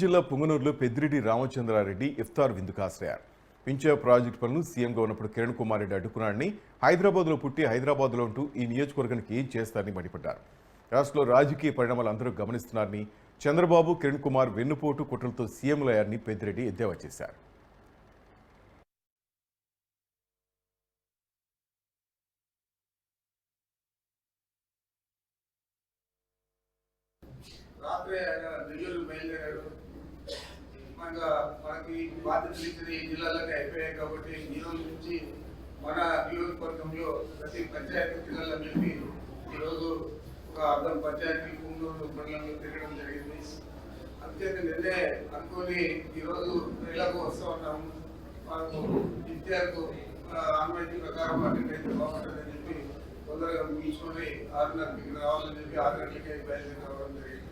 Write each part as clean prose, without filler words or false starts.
జిల్లా పుంగనూరులో పెద్దిరెడ్డి రామచంద్రారెడ్డి ఇఫ్తార్ విందుకు హాజరయ్యారు. పింఛన్ ప్రాజెక్టు పనులు సీఎంగా ఉన్నప్పుడు కిరణ్ కుమార్ రెడ్డి అడ్డుకున్నాడని, హైదరాబాద్లో పుట్టి హైదరాబాద్లో ఉంటూ ఈ నియోజకవర్గానికి ఏం చేస్తారని మండిపడ్డారు. రాష్ట్రంలో రాజకీయ పరిణామాలు అందరూ గమనిస్తున్నారని, చంద్రబాబు కిరణ్ కుమార్ వెన్నుపోటు కుట్రలతో సీఎంలయ్యారని పెద్దిరెడ్డి ఎద్దేవా చేశారు. రాత్రి ఆయన నెల్లూరు బయలుదేరాడు. మనకి బాధ్యతలు ఇచ్చిన ఈ జిల్లాలకి అయిపోయాయి కాబట్టి ఈ రోజు నుంచి మన నియోజకవర్గంలో ప్రతి పంచాయతీ జిల్లాలో వెళ్ళి ఈరోజు ఒక అర్ధం పంచాయతీ పుంగనూరు మండలంలో తిరగడం జరిగింది. అంతేత నిన్నే అనుకుని ఈరోజు ఇలాగూ వస్తూ ఉన్నాము. మనకు విద్యార్థులు ఆన్లైన్ ప్రకారం అటెండ్ అయితే బాగుంటుందని చెప్పి తొందరగా ముగించుకొని 6:30కి రావాలని చెప్పి 6 గంటలకే బయలుదేరి రావడం జరిగింది.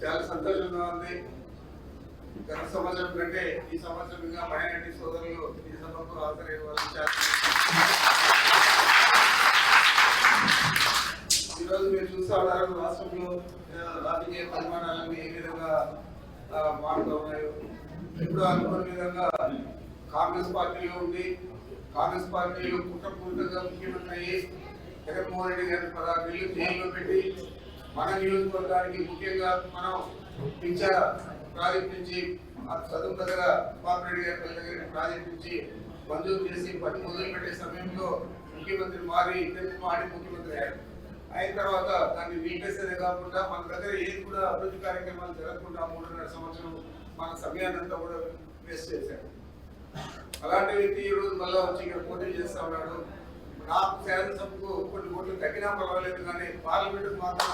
చాలా సంతోషంగా ఉంది. గత సంవత్సరం కంటే ఈ సంవత్సరం ఇంకా మైనారిటీ సోదరులు ఈ సభకు హాజరయ్యే వాళ్ళు ఈరోజు మీరు చూస్తూ ఉన్నారు రాష్ట్రంలో రాజకీయ పరిమాణాలన్నీ ఏ విధంగా మారుతూ ఉన్నాయో. ఎప్పుడు అనుకున్న విధంగా కాంగ్రెస్ పార్టీలో ఉండి కాంగ్రెస్ పార్టీలో కుట్రపూరితంగా ముఖ్యమంత్రి అయ్యి జగన్మోహన్ రెడ్డి గారిని 16 నెలలు జైల్లో పెట్టి మన నియోజకవర్గానికి ముఖ్యంగా మనం పింఛన్ ప్రాజెక్ట్ నుంచి చదువు దగ్గర పాపిరెడ్డి గారి దగ్గర ప్రాజెక్ట్ నుంచి మంజూరు చేసి పని మొదలు పెట్టే సమయంలో ముఖ్యమంత్రి మారి ముఖ్యమంత్రి అయ్యారు. అయిన తర్వాత దాన్ని నిలిపేసేదే కాకుండా మన దగ్గర ఏది కూడా అభివృద్ధి కార్యక్రమాలు జరగకుండా 3.5 సంవత్సరం మన సమయాన్నంతా కూడా వేస్ట్ చేశారు. అలాంటి వ్యక్తి ఈ రోజు మళ్ళీ వచ్చి ఇక్కడ పోటీ చేస్తా ఉన్నాడు. నాకు శాసనసభకు కొన్ని ఓట్లు తగ్గినా పర్వాలేదు, కానీ పార్లమెంట్ మాత్రం